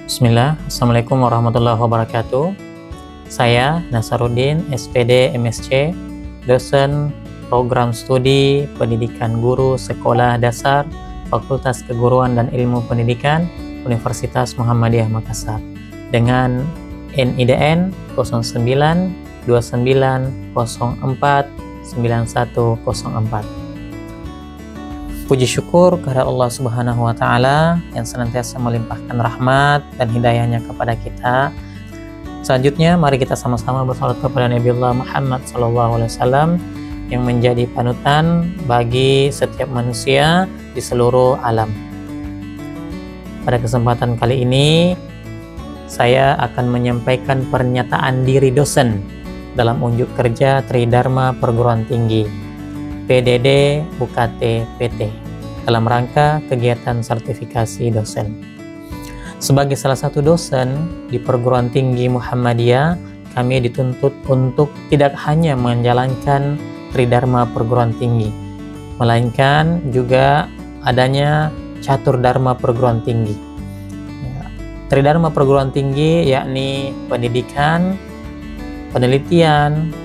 Bismillah, Assalamualaikum warahmatullahi wabarakatuh. Saya Nasaruddin, SPD MSc, dosen program studi pendidikan guru sekolah dasar Fakultas Keguruan dan Ilmu Pendidikan Universitas Muhammadiyah Makassar dengan NIDN 0929049104. Puji syukur kepada Allah Subhanahu wa Ta'ala yang senantiasa melimpahkan rahmat dan hidayahnya kepada kita. Selanjutnya, mari kita sama-sama bersalawat kepada Nabiullah Muhammad SAW yang menjadi panutan bagi setiap manusia di seluruh alam. Pada kesempatan kali ini, saya akan menyampaikan pernyataan diri dosen dalam unjuk kerja Tridharma Perguruan Tinggi PDD UKT PT dalam rangka kegiatan sertifikasi dosen. Sebagai salah satu dosen di Perguruan Tinggi Muhammadiyah, kami dituntut untuk tidak hanya menjalankan Tridharma Perguruan Tinggi, melainkan juga adanya Catur Dharma Perguruan Tinggi. Tridharma Perguruan Tinggi yakni pendidikan, penelitian,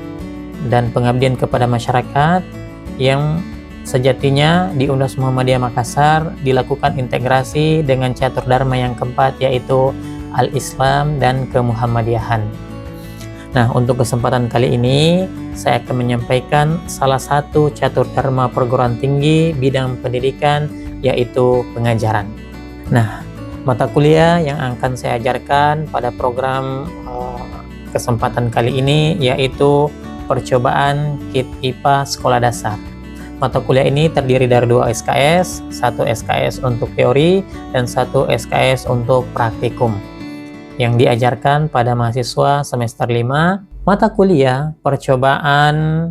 dan pengabdian kepada masyarakat yang sejatinya di Universitas Muhammadiyah Makassar dilakukan integrasi dengan catur dharma yang keempat, yaitu Al-Islam dan Kemuhammadiyahan. Nah, untuk kesempatan kali ini saya akan menyampaikan salah satu catur dharma perguruan tinggi bidang pendidikan, yaitu pengajaran. Nah, mata kuliah yang akan saya ajarkan pada program kesempatan kali ini yaitu percobaan KIT IPA Sekolah Dasar. Mata kuliah ini terdiri dari 2 SKS, 1 SKS untuk teori dan 1 SKS untuk praktikum yang diajarkan pada mahasiswa semester 5. Mata kuliah percobaan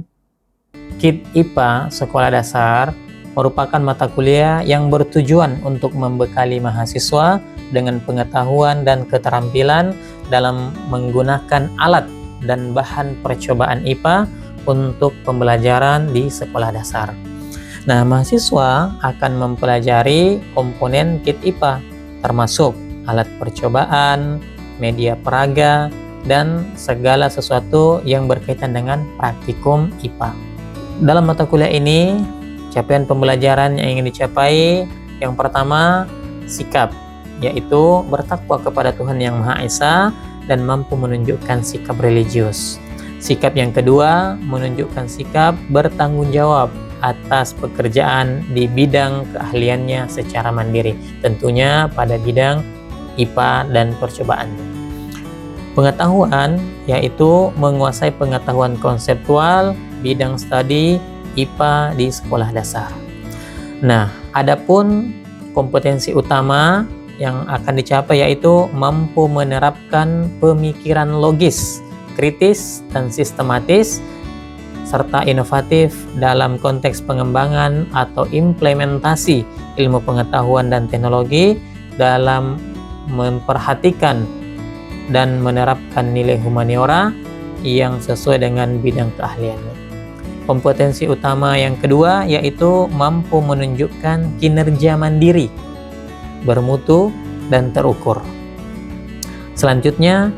KIT IPA Sekolah Dasar merupakan mata kuliah yang bertujuan untuk membekali mahasiswa dengan pengetahuan dan keterampilan dalam menggunakan alat dan bahan percobaan IPA untuk pembelajaran di sekolah dasar. Nah, mahasiswa akan mempelajari komponen KIT IPA termasuk alat percobaan, media peraga, dan segala sesuatu yang berkaitan dengan praktikum IPA. Dalam mata kuliah ini, capaian pembelajaran yang ingin dicapai yang pertama sikap, yaitu bertakwa kepada Tuhan Yang Maha Esa dan mampu menunjukkan sikap religius. Sikap yang kedua, menunjukkan sikap bertanggung jawab atas pekerjaan di bidang keahliannya secara mandiri, tentunya pada bidang IPA dan percobaan. Pengetahuan, yaitu menguasai pengetahuan konseptual bidang studi IPA di sekolah dasar. Nah, adapun kompetensi utama yang akan dicapai yaitu mampu menerapkan pemikiran logis, kritis, dan sistematis, serta inovatif dalam konteks pengembangan atau implementasi ilmu pengetahuan dan teknologi dalam memperhatikan dan menerapkan nilai humaniora yang sesuai dengan bidang keahliannya. Kompetensi utama yang kedua yaitu mampu menunjukkan kinerja mandiri, bermutu, dan terukur. Selanjutnya,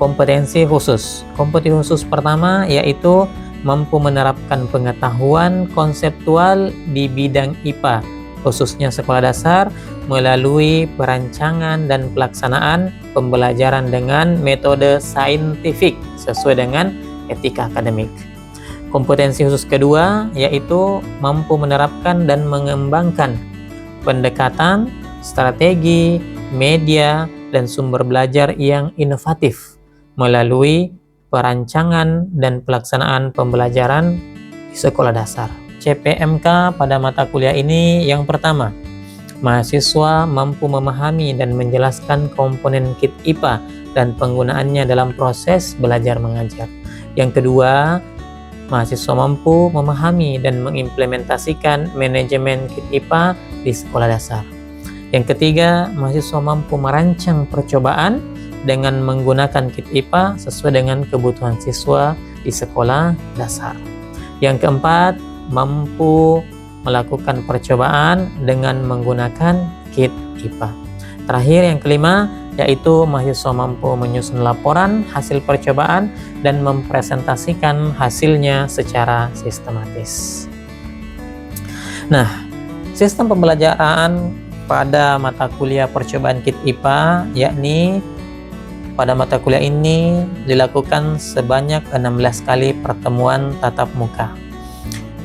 kompetensi khusus. Kompetensi khusus pertama yaitu mampu menerapkan pengetahuan konseptual di bidang IPA, khususnya sekolah dasar, melalui perancangan dan pelaksanaan pembelajaran dengan metode saintifik sesuai dengan etika akademik. Kompetensi khusus kedua yaitu mampu menerapkan dan mengembangkan pendekatan, strategi, media, dan sumber belajar yang inovatif melalui perancangan dan pelaksanaan pembelajaran di sekolah dasar. CPMK pada mata kuliah ini yang pertama, mahasiswa mampu memahami dan menjelaskan komponen KIT IPA dan penggunaannya dalam proses belajar mengajar. Yang kedua, mahasiswa mampu memahami dan mengimplementasikan manajemen KIT IPA di sekolah dasar. Yang ketiga, mahasiswa mampu merancang percobaan dengan menggunakan KIT IPA sesuai dengan kebutuhan siswa di sekolah dasar. Yang keempat, mampu melakukan percobaan dengan menggunakan KIT IPA. Terakhir, yang kelima, yaitu mahasiswa mampu menyusun laporan hasil percobaan dan mempresentasikan hasilnya secara sistematis. Nah, sistem pembelajaran pada mata kuliah percobaan KIT IPA, yakni pada mata kuliah ini dilakukan sebanyak 16 kali pertemuan tatap muka.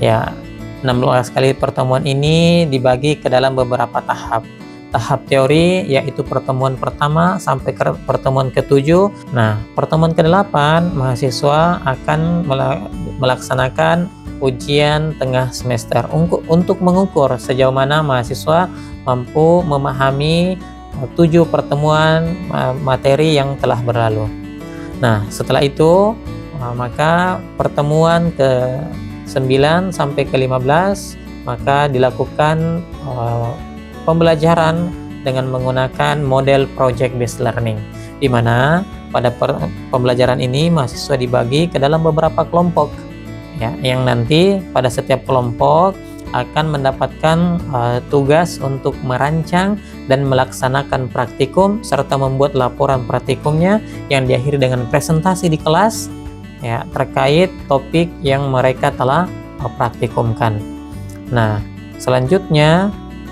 Ya, 16 kali pertemuan ini dibagi ke dalam beberapa tahap. Tahap teori yaitu pertemuan pertama sampai ke pertemuan ke-7. Nah, pertemuan ke-8 mahasiswa akan melaksanakan ujian tengah semester untuk mengukur sejauh mana mahasiswa mampu memahami 7 pertemuan materi yang telah berlalu. Nah, setelah itu maka pertemuan ke-9 sampai ke-15 maka dilakukan pembelajaran dengan menggunakan model project based learning, di mana pada pembelajaran ini mahasiswa dibagi ke dalam beberapa kelompok, ya, yang nanti pada setiap kelompok akan mendapatkan tugas untuk merancang dan melaksanakan praktikum serta membuat laporan praktikumnya yang diakhiri dengan presentasi di kelas, ya, terkait topik yang mereka telah praktikumkan. Nah, selanjutnya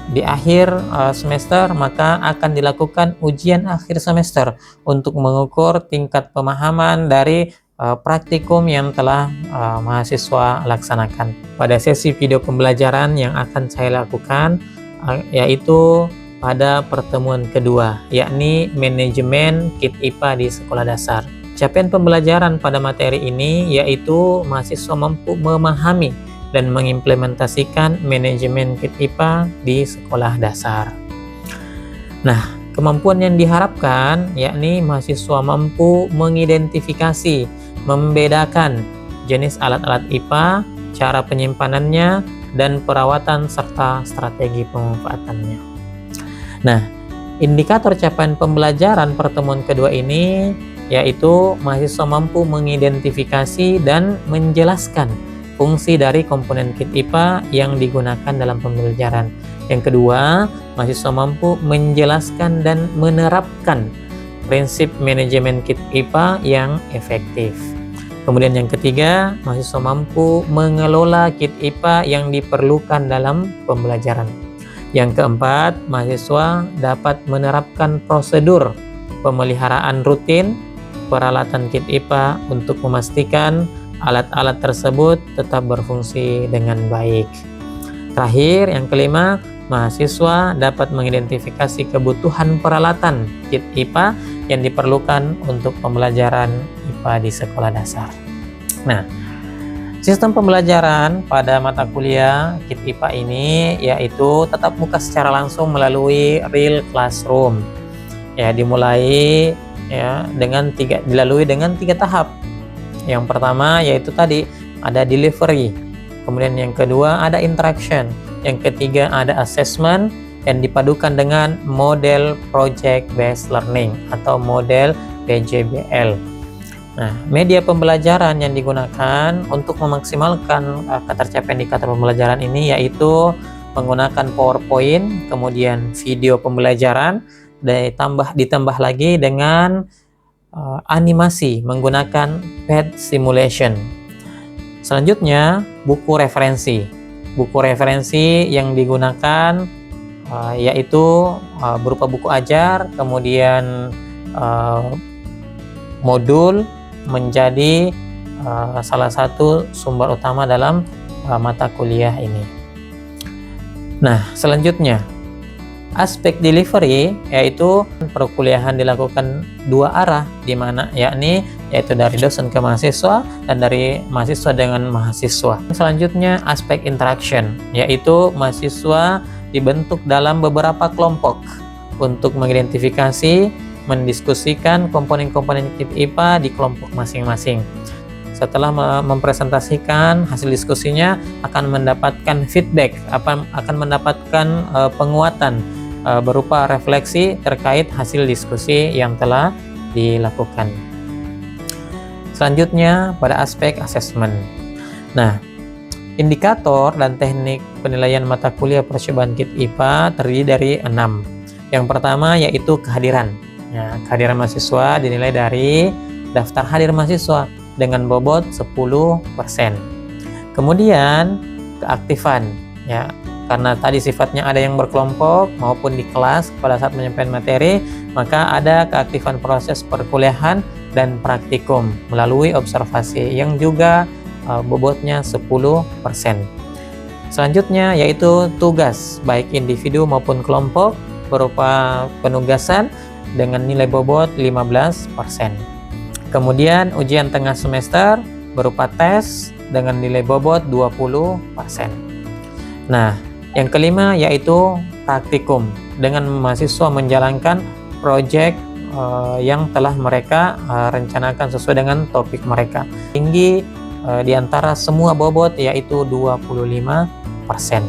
di akhir semester maka akan dilakukan ujian akhir semester untuk mengukur tingkat pemahaman dari praktikum yang telah mahasiswa laksanakan. Pada sesi video pembelajaran yang akan saya lakukan yaitu pada pertemuan kedua, yakni manajemen KIT IPA di sekolah dasar. Capaian pembelajaran pada materi ini yaitu mahasiswa mampu memahami dan mengimplementasikan manajemen KIT IPA di sekolah dasar. Nah, kemampuan yang diharapkan yakni mahasiswa mampu mengidentifikasi, membedakan jenis alat-alat IPA, cara penyimpanannya, dan perawatan serta strategi pemanfaatannya. Nah, indikator capaian pembelajaran pertemuan kedua ini yaitu mahasiswa mampu mengidentifikasi dan menjelaskan fungsi dari komponen KIT IPA yang digunakan dalam pembelajaran. Yang kedua, mahasiswa mampu menjelaskan dan menerapkan prinsip manajemen KIT IPA yang efektif. Kemudian yang ketiga, mahasiswa mampu mengelola KIT IPA yang diperlukan dalam pembelajaran. Yang keempat, mahasiswa dapat menerapkan prosedur pemeliharaan rutin peralatan KIT IPA untuk memastikan alat-alat tersebut tetap berfungsi dengan baik. Terakhir, yang kelima, mahasiswa dapat mengidentifikasi kebutuhan peralatan KIT IPA yang diperlukan untuk pembelajaran IPA di sekolah dasar. Nah, sistem pembelajaran pada mata kuliah KIT IPA ini yaitu tatap muka secara langsung melalui real classroom. Ya, dilalui dengan tiga tahap. Yang pertama yaitu tadi ada delivery, kemudian yang kedua ada interaction, yang ketiga ada assessment yang dipadukan dengan model project based learning atau model PJBL. Nah, media pembelajaran yang digunakan untuk memaksimalkan ketercapaian indikator pembelajaran ini yaitu menggunakan PowerPoint, kemudian video pembelajaran, ditambah lagi dengan animasi menggunakan pad simulation. Selanjutnya, buku referensi. Buku referensi yang digunakan yaitu berupa buku ajar, kemudian modul menjadi salah satu sumber utama dalam mata kuliah ini. Nah, selanjutnya aspek delivery yaitu perkuliahan dilakukan dua arah, di mana yaitu dari dosen ke mahasiswa dan dari mahasiswa dengan mahasiswa. Selanjutnya aspek interaction yaitu mahasiswa dibentuk dalam beberapa kelompok untuk mengidentifikasi, mendiskusikan komponen-komponen KIT IPA di kelompok masing-masing. Setelah mempresentasikan hasil diskusinya akan mendapatkan feedback, akan mendapatkan penguatan berupa refleksi terkait hasil diskusi yang telah dilakukan. Selanjutnya pada aspek assessment. Nah, indikator dan teknik penilaian mata kuliah percobaan KIT IPA terdiri dari 6. Yang pertama yaitu kehadiran. Ya, kehadiran mahasiswa dinilai dari daftar hadir mahasiswa dengan bobot 10%. Kemudian keaktifan, ya, karena tadi sifatnya ada yang berkelompok maupun di kelas pada saat menyampaikan materi, maka ada keaktifan proses perkuliahan dan praktikum melalui observasi yang juga bobotnya 10%. Selanjutnya yaitu tugas baik individu maupun kelompok berupa penugasan dengan nilai bobot 15%. Kemudian ujian tengah semester berupa tes dengan nilai bobot 20%. Nah, yang kelima yaitu praktikum dengan mahasiswa menjalankan proyek yang telah mereka rencanakan sesuai dengan topik mereka. Tinggi di antara semua bobot yaitu 25%.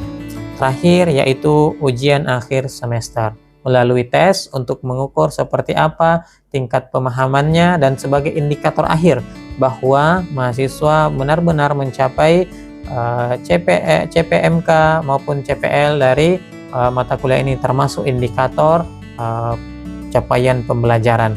Terakhir yaitu ujian akhir semester melalui tes untuk mengukur seperti apa tingkat pemahamannya dan sebagai indikator akhir bahwa mahasiswa benar-benar mencapai CPMK maupun CPL dari mata kuliah ini, termasuk indikator capaian pembelajaran.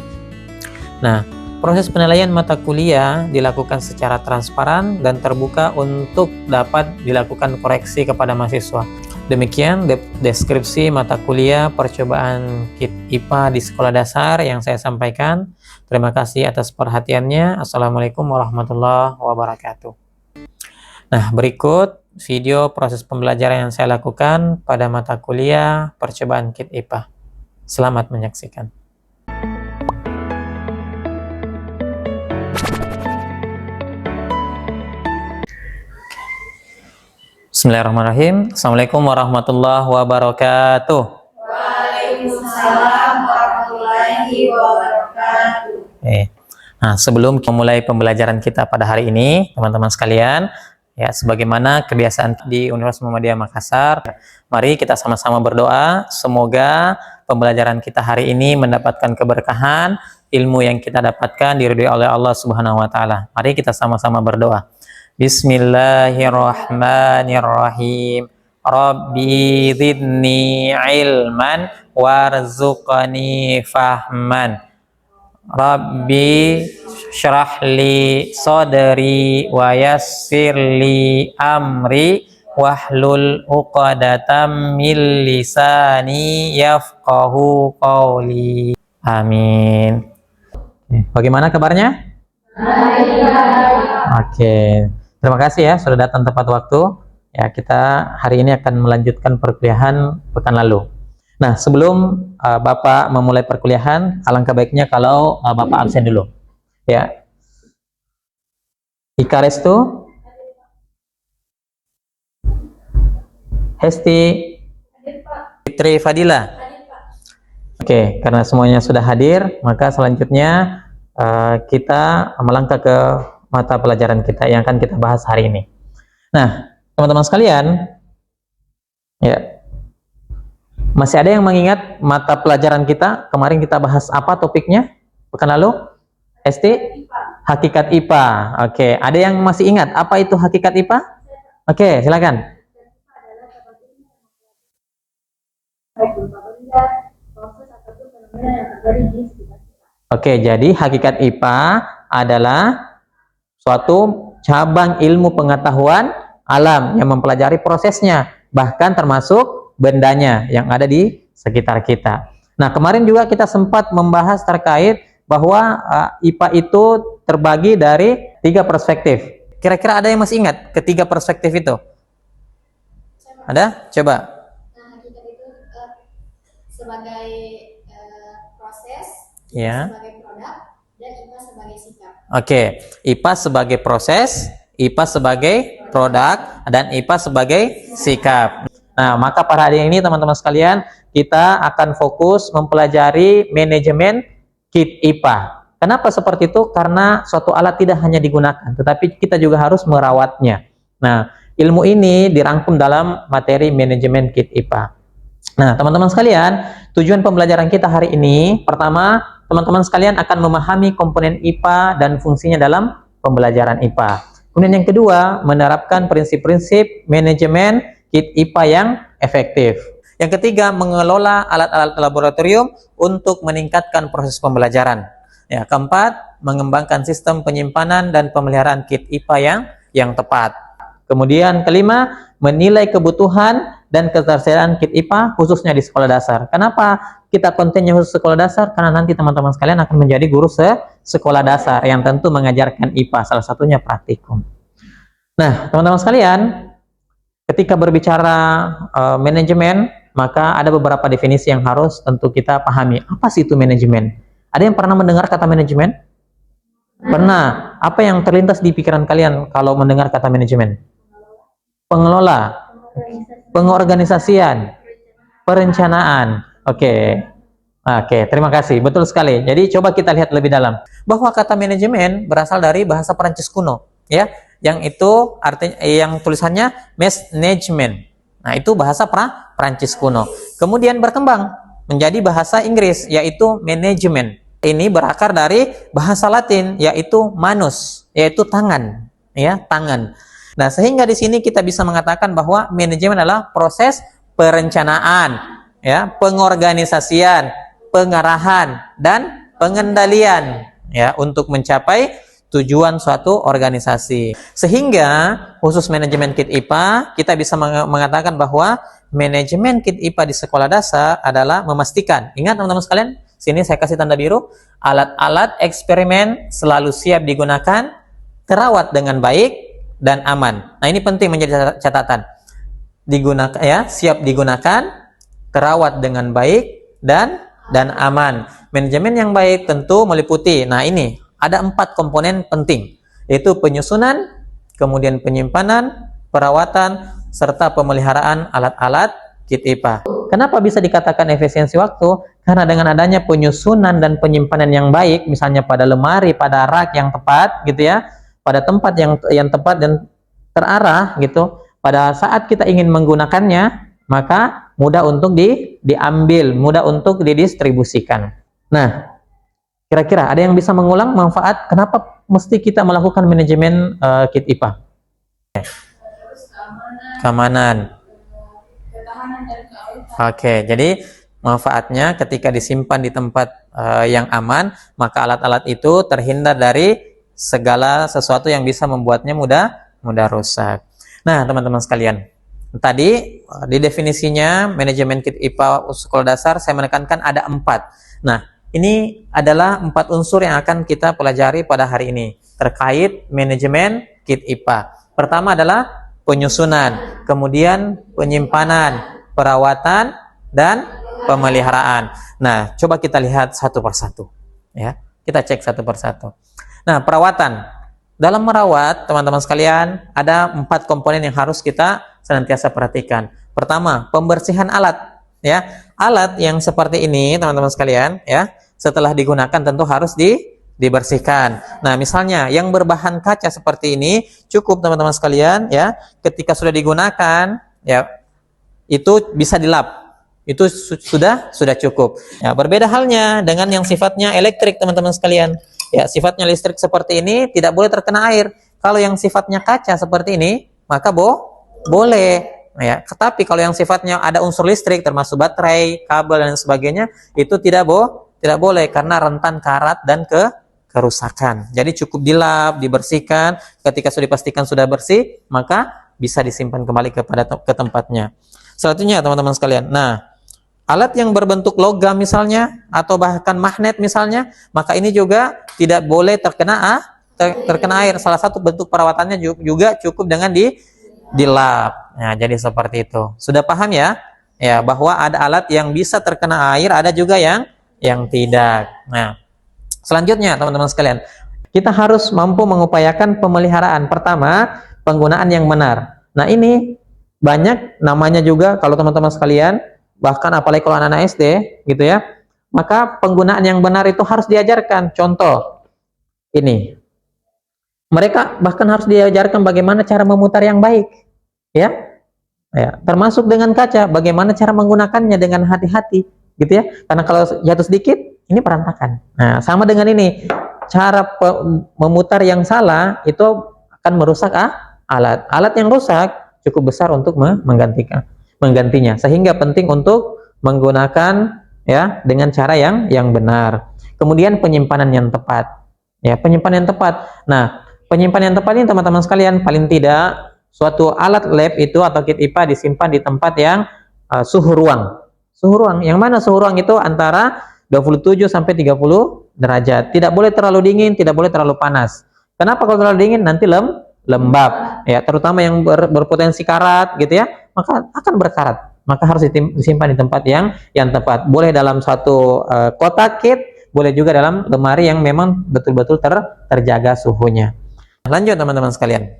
Nah, proses penilaian mata kuliah dilakukan secara transparan dan terbuka untuk dapat dilakukan koreksi kepada mahasiswa. Demikian deskripsi mata kuliah percobaan KIT IPA di sekolah dasar yang saya sampaikan. Terima kasih atas perhatiannya. Assalamualaikum warahmatullahi wabarakatuh. Nah, berikut video proses pembelajaran yang saya lakukan pada mata kuliah percobaan KIT IPA. Selamat menyaksikan. Bismillahirrahmanirrahim. Assalamualaikum warahmatullahi wabarakatuh. Waalaikumsalam warahmatullahi wabarakatuh. Nah, sebelum memulai pembelajaran kita pada hari ini, teman-teman sekalian, ya, sebagaimana kebiasaan di Universitas Muhammadiyah Makassar, mari kita sama-sama berdoa semoga pembelajaran kita hari ini mendapatkan keberkahan, ilmu yang kita dapatkan diridhoi oleh Allah Subhanahu wa taala. Mari kita sama-sama berdoa. Bismillahirrahmanirrahim. Rabbi zidni ilman warzuqni fahman. Rabbi syrah li sadri wa yassir li amri wahlul uqdatam min lisani yafqahu qawli. Amin. Bagaimana kabarnya? Oke. Terima kasih ya sudah datang tepat waktu. Ya, kita hari ini akan melanjutkan perkuliahan pekan lalu. Nah, sebelum Bapak memulai perkuliahan, alangkah baiknya kalau Bapak absen dulu. Ya. Ika Restu, Hesti, Fitri Fadila. Oke, karena semuanya sudah hadir, maka selanjutnya kita melangkah ke mata pelajaran kita yang akan kita bahas hari ini. Nah, teman-teman sekalian, ya, masih ada yang mengingat mata pelajaran kita? Kemarin kita bahas apa topiknya? Pekan lalu? Hakikat IPA. Oke, ada yang masih ingat apa itu hakikat IPA? Oke, silakan. Oke, jadi hakikat IPA adalah suatu cabang ilmu pengetahuan alam yang mempelajari prosesnya, bahkan termasuk bendanya yang ada di sekitar kita. Nah, kemarin juga kita sempat membahas terkait bahwa IPA itu terbagi dari 3 perspektif. Kira-kira ada yang masih ingat ketiga perspektif itu? Ada? Coba. Nah, hakikat itu sebagai proses, Ya. sebagai produk, dan IPA sebagai sikap. Oke, IPA sebagai proses, IPA sebagai produk, dan IPA sebagai sikap. Nah, maka pada hari ini teman-teman sekalian, kita akan fokus mempelajari manajemen KIT IPA. Kenapa seperti itu? Karena suatu alat tidak hanya digunakan, tetapi kita juga harus merawatnya. Nah, ilmu ini dirangkum dalam materi manajemen KIT IPA. Nah, teman-teman sekalian, tujuan pembelajaran kita hari ini, pertama, teman-teman sekalian akan memahami komponen IPA dan fungsinya dalam pembelajaran IPA. Kemudian yang kedua, menerapkan prinsip-prinsip manajemen KIT IPA yang efektif. Yang ketiga, mengelola alat-alat laboratorium untuk meningkatkan proses pembelajaran. Ya, keempat, mengembangkan sistem penyimpanan dan pemeliharaan kit IPA yang tepat. Kemudian kelima, menilai kebutuhan dan ketersediaan kit IPA khususnya di sekolah dasar. Kenapa kita kontennya khusus sekolah dasar? Karena nanti teman-teman sekalian akan menjadi guru sekolah dasar yang tentu mengajarkan IPA, salah satunya praktikum. Nah, teman-teman sekalian, ketika berbicara manajemen, maka ada beberapa definisi yang harus tentu kita pahami. Apa sih itu manajemen? Ada yang pernah mendengar kata manajemen? Pernah. Apa yang terlintas di pikiran kalian kalau mendengar kata manajemen? Pengelola, pengorganisasian, perencanaan. Oke, terima kasih. Betul sekali. Jadi coba kita lihat lebih dalam bahwa kata manajemen berasal dari bahasa Perancis kuno, ya, yang itu artinya yang tulisannya management. Nah, itu bahasa Perancis kuno. Kemudian berkembang menjadi bahasa Inggris, yaitu manajemen. Ini berakar dari bahasa Latin, yaitu manus, yaitu tangan, ya, tangan. Nah, sehingga di sini kita bisa mengatakan bahwa manajemen adalah proses perencanaan, ya, pengorganisasian, pengarahan, dan pengendalian, ya, untuk mencapai tujuan suatu organisasi. Sehingga khusus manajemen KIT IPA, kita bisa mengatakan bahwa manajemen KIT IPA di sekolah dasar adalah memastikan, ingat teman-teman sekalian, sini saya kasih tanda biru, alat-alat eksperimen selalu siap digunakan, terawat dengan baik dan aman. Nah, ini penting menjadi catatan. Digunakan, ya, siap digunakan, terawat dengan baik dan aman. Manajemen yang baik tentu meliputi, nah ini ada 4 komponen penting, yaitu penyusunan, kemudian penyimpanan, perawatan, serta pemeliharaan alat-alat KIT IPA. Kenapa bisa dikatakan efisiensi waktu? Karena dengan adanya penyusunan dan penyimpanan yang baik, misalnya pada lemari, pada rak yang tepat, gitu ya, pada tempat yang tepat dan terarah, gitu. Pada saat kita ingin menggunakannya, maka mudah untuk diambil, mudah untuk didistribusikan. Nah, kira-kira ada yang bisa mengulang manfaat kenapa mesti kita melakukan manajemen KIT IPA? Keamanan. Oke, jadi manfaatnya ketika disimpan di tempat yang aman, maka alat-alat itu terhindar dari segala sesuatu yang bisa membuatnya mudah rusak. Nah, teman-teman sekalian, tadi di definisinya manajemen KIT IPA sekolah dasar saya menekankan ada 4. Nah, ini adalah 4 unsur yang akan kita pelajari pada hari ini terkait manajemen KIT IPA. Pertama adalah penyusunan, kemudian penyimpanan, perawatan, dan pemeliharaan. Nah, coba kita lihat satu persatu, ya. Kita cek satu persatu. Nah, perawatan. Dalam merawat, teman-teman sekalian, ada 4 komponen yang harus kita senantiasa perhatikan. Pertama, pembersihan alat, ya. Alat yang seperti ini, teman-teman sekalian, ya, setelah digunakan tentu harus dibersihkan. Nah, misalnya yang berbahan kaca seperti ini cukup teman-teman sekalian, ya, ketika sudah digunakan, ya, itu bisa dilap. Itu sudah cukup. Ya, berbeda halnya dengan yang sifatnya elektrik, teman-teman sekalian. Ya, sifatnya listrik seperti ini tidak boleh terkena air. Kalau yang sifatnya kaca seperti ini, maka boleh. Ya, tetapi kalau yang sifatnya ada unsur listrik termasuk baterai, kabel dan sebagainya, itu tidak boleh karena rentan karat dan kerusakan. Jadi cukup dilap, dibersihkan. Ketika sudah dipastikan sudah bersih, maka bisa disimpan kembali ke tempatnya. Selanjutnya, teman-teman sekalian. Nah, alat yang berbentuk logam misalnya atau bahkan magnet misalnya, maka ini juga tidak boleh terkena air. Salah satu bentuk perawatannya juga cukup dengan dilap. Nah, jadi seperti itu. Sudah paham ya? Ya, bahwa ada alat yang bisa terkena air, ada juga yang tidak. Nah, selanjutnya teman-teman sekalian, kita harus mampu mengupayakan pemeliharaan. Pertama, penggunaan yang benar. Nah, ini banyak namanya juga kalau teman-teman sekalian, bahkan apalagi kalau anak-anak SD gitu ya, maka penggunaan yang benar itu harus diajarkan. Contoh ini, mereka bahkan harus diajarkan bagaimana cara memutar yang baik, ya, termasuk dengan kaca, bagaimana cara menggunakannya dengan hati-hati, gitu ya. Karena kalau jatuh sedikit, ini perantakan. Nah, sama dengan ini, cara memutar yang salah itu akan merusak alat. Alat yang rusak cukup besar untuk menggantikan. menggantinya. Sehingga penting untuk menggunakan ya dengan cara yang benar. Kemudian penyimpanan yang tepat. Ya, penyimpanan yang tepat. Nah, penyimpanan yang tepat ini teman-teman sekalian, paling tidak suatu alat lab itu atau kit IPA disimpan di tempat yang suhu ruang. Suhu ruang. Yang mana suhu ruang itu antara 27 sampai 30 derajat. Tidak boleh terlalu dingin, tidak boleh terlalu panas. Kenapa kalau terlalu dingin? Nanti lembab. Ya, terutama yang berpotensi karat gitu ya, maka akan berkarat. Maka harus disimpan di tempat yang tepat. Boleh dalam satu kotak kit, boleh juga dalam lemari yang memang betul-betul terjaga suhunya. Lanjut teman-teman sekalian.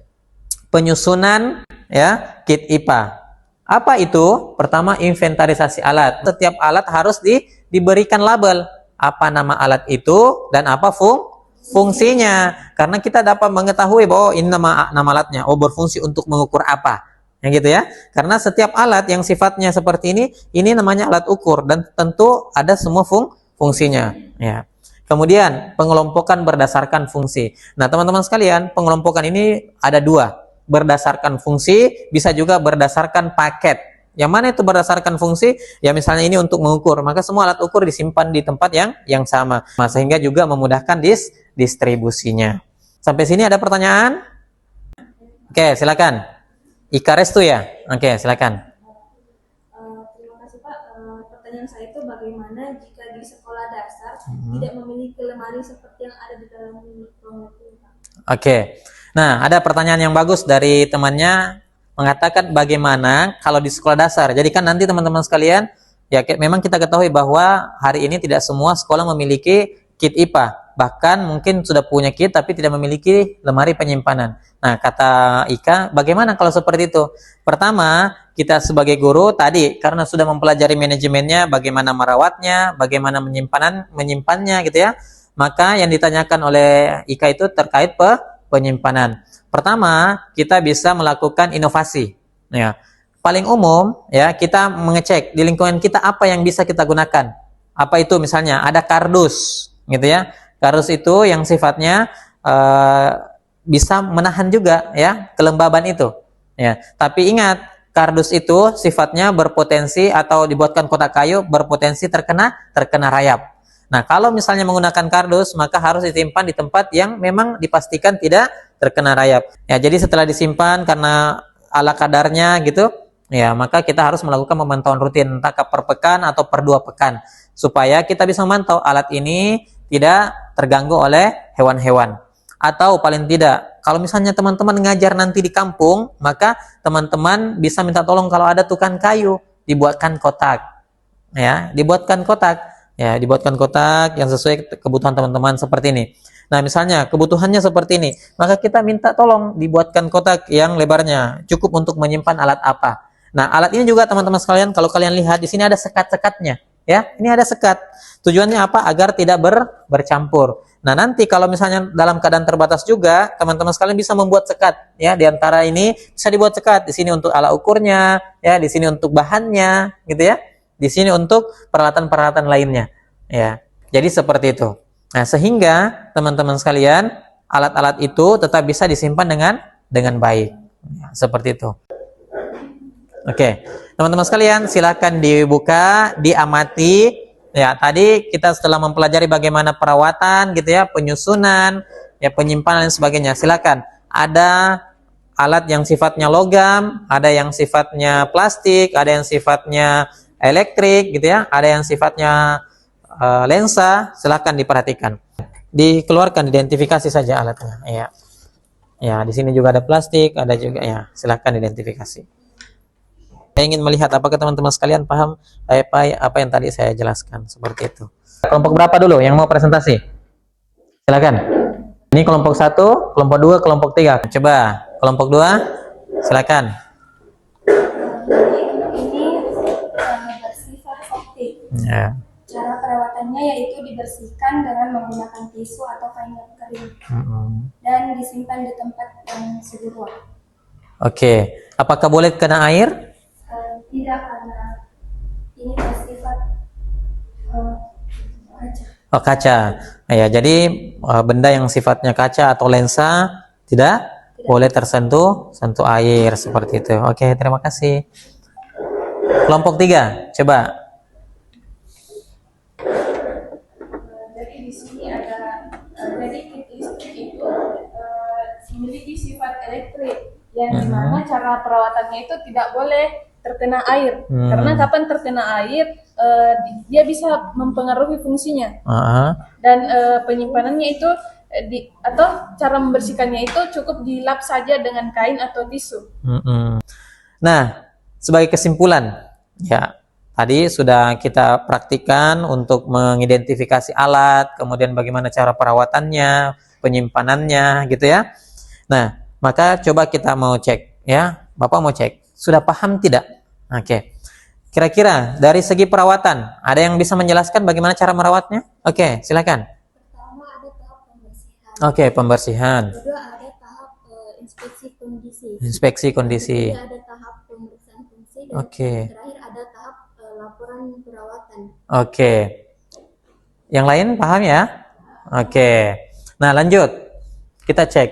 Penyusunan ya kit IPA. Apa itu? Pertama, inventarisasi alat. Setiap alat harus diberikan label. Apa nama alat itu dan apa fungsinya. Karena kita dapat mengetahui bahwa ini nama alatnya. Oh, berfungsi untuk mengukur apa. Yang gitu ya. Karena setiap alat yang sifatnya seperti ini namanya alat ukur dan tentu ada semua fungsinya. Ya. Kemudian pengelompokan berdasarkan fungsi. Nah, teman-teman sekalian, pengelompokan ini ada dua. Berdasarkan fungsi, bisa juga berdasarkan paket. Yang mana itu berdasarkan fungsi? Ya misalnya ini untuk mengukur, maka semua alat ukur disimpan di tempat yang sama. Nah, sehingga juga memudahkan distribusinya. Sampai sini ada pertanyaan? Oke, silakan. Ika Restu ya? Oke, silakan. Terima kasih Pak. Pertanyaan saya itu bagaimana jika di sekolah dasar tidak memiliki lemari seperti yang ada di dalam ruang guru, Pak? Oke. Nah, ada pertanyaan yang bagus dari temannya mengatakan bagaimana kalau di sekolah dasar. Jadi kan nanti teman-teman sekalian, ya memang kita ketahui bahwa hari ini tidak semua sekolah memiliki kit IPA. Bahkan mungkin sudah punya kit tapi tidak memiliki lemari penyimpanan. Nah, kata Ika, bagaimana kalau seperti itu? Pertama, kita sebagai guru tadi karena sudah mempelajari manajemennya, bagaimana merawatnya, bagaimana menyimpannya gitu ya. Maka yang ditanyakan oleh Ika itu terkait penyimpanan. Pertama, kita bisa melakukan inovasi. Ya, paling umum ya kita mengecek di lingkungan kita apa yang bisa kita gunakan. Apa itu misalnya ada kardus, gitu ya. Kardus itu yang sifatnya bisa menahan juga ya kelembaban itu. Ya, tapi ingat kardus itu sifatnya berpotensi atau dibuatkan kotak kayu berpotensi terkena rayap. Nah, kalau misalnya menggunakan kardus, maka harus disimpan di tempat yang memang dipastikan tidak terkena rayap. Ya, jadi setelah disimpan karena ala kadarnya gitu, ya maka kita harus melakukan pemantauan rutin, entah per pekan atau per 2 pekan, supaya kita bisa memantau alat ini tidak terganggu oleh hewan-hewan. Atau paling tidak, kalau misalnya teman-teman ngajar nanti di kampung, maka teman-teman bisa minta tolong kalau ada tukang kayu, dibuatkan kotak. Ya, dibuatkan kotak. Ya, dibuatkan kotak yang sesuai kebutuhan teman-teman seperti ini. Nah, misalnya kebutuhannya seperti ini, maka kita minta tolong dibuatkan kotak yang lebarnya cukup untuk menyimpan alat apa. Nah, alat ini juga teman-teman sekalian, kalau kalian lihat di sini ada sekat-sekatnya, ya. Ini ada sekat. Tujuannya apa? Agar tidak bercampur. Nah, nanti kalau misalnya dalam keadaan terbatas juga, teman-teman sekalian bisa membuat sekat, ya. Di antara ini bisa dibuat sekat. Di sini untuk alat ukurnya, ya. Di sini untuk bahannya, gitu ya. Di sini untuk peralatan-peralatan lainnya, ya. Jadi seperti itu. Nah, sehingga teman-teman sekalian, alat-alat itu tetap bisa disimpan dengan baik. Ya, seperti itu. Oke, teman-teman sekalian, silakan dibuka, diamati. Ya, tadi kita setelah mempelajari bagaimana perawatan, gitu ya, penyusunan, ya, penyimpanan dan sebagainya. Silakan. Ada alat yang sifatnya logam, ada yang sifatnya plastik, ada yang sifatnya elektrik gitu ya, ada yang sifatnya lensa, silahkan diperhatikan. Dikeluarkan, identifikasi saja alatnya. Ya, ya di sini juga ada plastik, ada juga ya, silahkan identifikasi. Saya ingin melihat apakah teman-teman sekalian paham apa yang tadi saya jelaskan seperti itu. Kelompok berapa dulu yang mau presentasi? Silakan. Ini kelompok 1, kelompok 2, kelompok 3. Coba kelompok 2, silakan. Ya. Cara perawatannya yaitu dibersihkan dengan menggunakan tisu atau kain kering dan disimpan di tempat yang sejuk. Oke, apakah boleh kena air? Tidak, karena ini bersifat kaca. Oh, kaca. Ya, jadi benda yang sifatnya kaca atau lensa tidak boleh tersentuh air seperti itu. Oke, terima kasih. Kelompok 3, coba. Jadi di sini ada jadi kit listrik itu memiliki sifat elektrik yang dimana cara perawatannya itu tidak boleh terkena air karena kapan terkena air dia bisa mempengaruhi fungsinya dan penyimpanannya itu atau cara membersihkannya itu cukup dilap saja dengan kain atau tisu. Nah, sebagai kesimpulan, ya tadi sudah kita praktikkan untuk mengidentifikasi alat, kemudian bagaimana cara perawatannya, penyimpanannya, gitu ya. Nah, maka coba kita mau cek, ya, Bapak mau cek, sudah paham tidak? Oke. Kira-kira dari segi perawatan, ada yang bisa menjelaskan bagaimana cara merawatnya? Oke, silakan. Pertama ada tahap pembersihan. Oke, pembersihan. Kedua ada tahap inspeksi kondisi. Inspeksi kondisi. Ketiga ada tahap pemeriksaan fungsi dan terakhir ada tahap laporan perawatan. Oke. Yang lain paham ya? Oke. Nah, lanjut. Kita cek.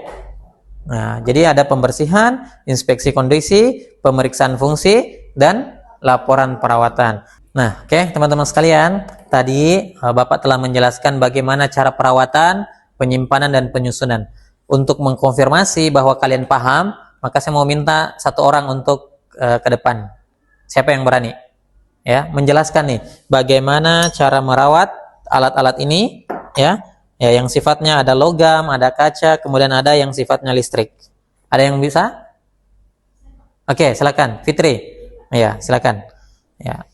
Nah, jadi ada pembersihan, inspeksi kondisi, pemeriksaan fungsi, dan laporan perawatan. Nah, oke, teman-teman sekalian, tadi Bapak telah menjelaskan bagaimana cara perawatan, penyimpanan, dan penyusunan. Untuk mengkonfirmasi bahwa kalian paham, maka saya mau minta satu orang untuk ke depan. Siapa yang berani? Ya, menjelaskan nih bagaimana cara merawat alat-alat ini, ya. Ya, yang sifatnya ada logam, ada kaca, kemudian ada yang sifatnya listrik. Ada yang bisa? Oke, silakan, Fitri. Ya, silakan. Ya.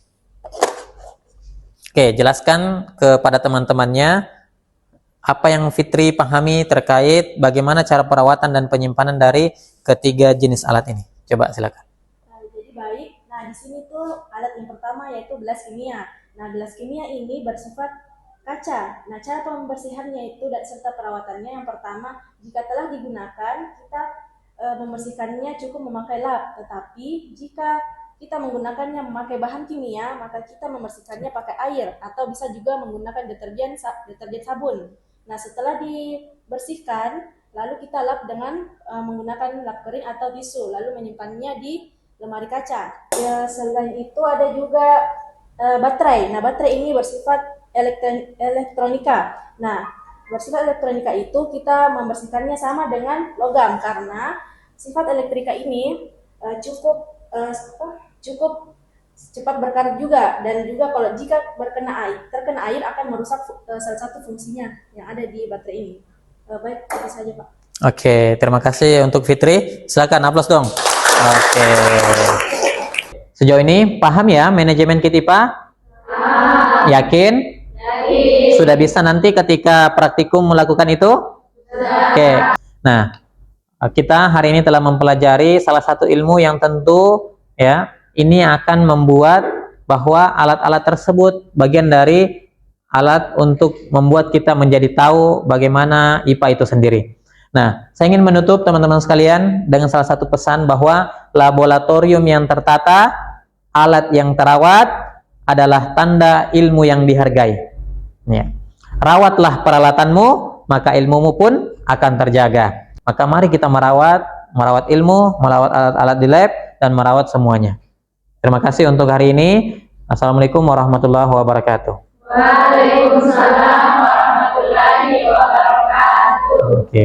Oke, jelaskan kepada teman-temannya apa yang Fitri pahami terkait bagaimana cara perawatan dan penyimpanan dari ketiga jenis alat ini. Coba silakan. Jadi baik. Nah, di sini tuh alat yang pertama yaitu gelas kimia. Nah, gelas kimia ini bersifat kaca. Nah, cara pembersihannya itu dan serta perawatannya yang pertama, jika telah digunakan, kita membersihkannya cukup memakai lap. Tetapi jika kita menggunakannya memakai bahan kimia, maka kita membersihkannya pakai air atau bisa juga menggunakan deterjen sabun. Nah, setelah dibersihkan, lalu kita lap dengan menggunakan lap kering atau tisu, lalu menyimpannya di lemari kaca. Ya, selain itu ada juga baterai. Nah, baterai ini bersifat elektronika. Nah, bersifat elektronika itu kita membersihkannya sama dengan logam karena sifat elektrika ini cukup cepat berkarat juga, dan juga kalau jika terkena air akan merusak salah satu fungsinya yang ada di baterai ini. Baik, itu saja Pak. Oke, terima kasih untuk Fitri. Silakan aplaus dong. Oke. Sejauh ini paham ya manajemen kit IPA? Yakin? Sudah bisa nanti ketika praktikum melakukan itu? Oke. Nah, kita hari ini telah mempelajari salah satu ilmu yang tentu ya ini akan membuat bahwa alat-alat tersebut bagian dari alat untuk membuat kita menjadi tahu bagaimana IPA itu sendiri. Nah, saya ingin menutup teman-teman sekalian dengan salah satu pesan bahwa laboratorium yang tertata, alat yang terawat adalah tanda ilmu yang dihargai. Ya. Rawatlah peralatanmu, maka ilmumu pun akan terjaga. Maka mari kita merawat ilmu, merawat alat-alat di lab, dan merawat semuanya. Terima kasih untuk hari ini. Assalamualaikum warahmatullahi wabarakatuh. Waalaikumsalam warahmatullahi wabarakatuh. Oke.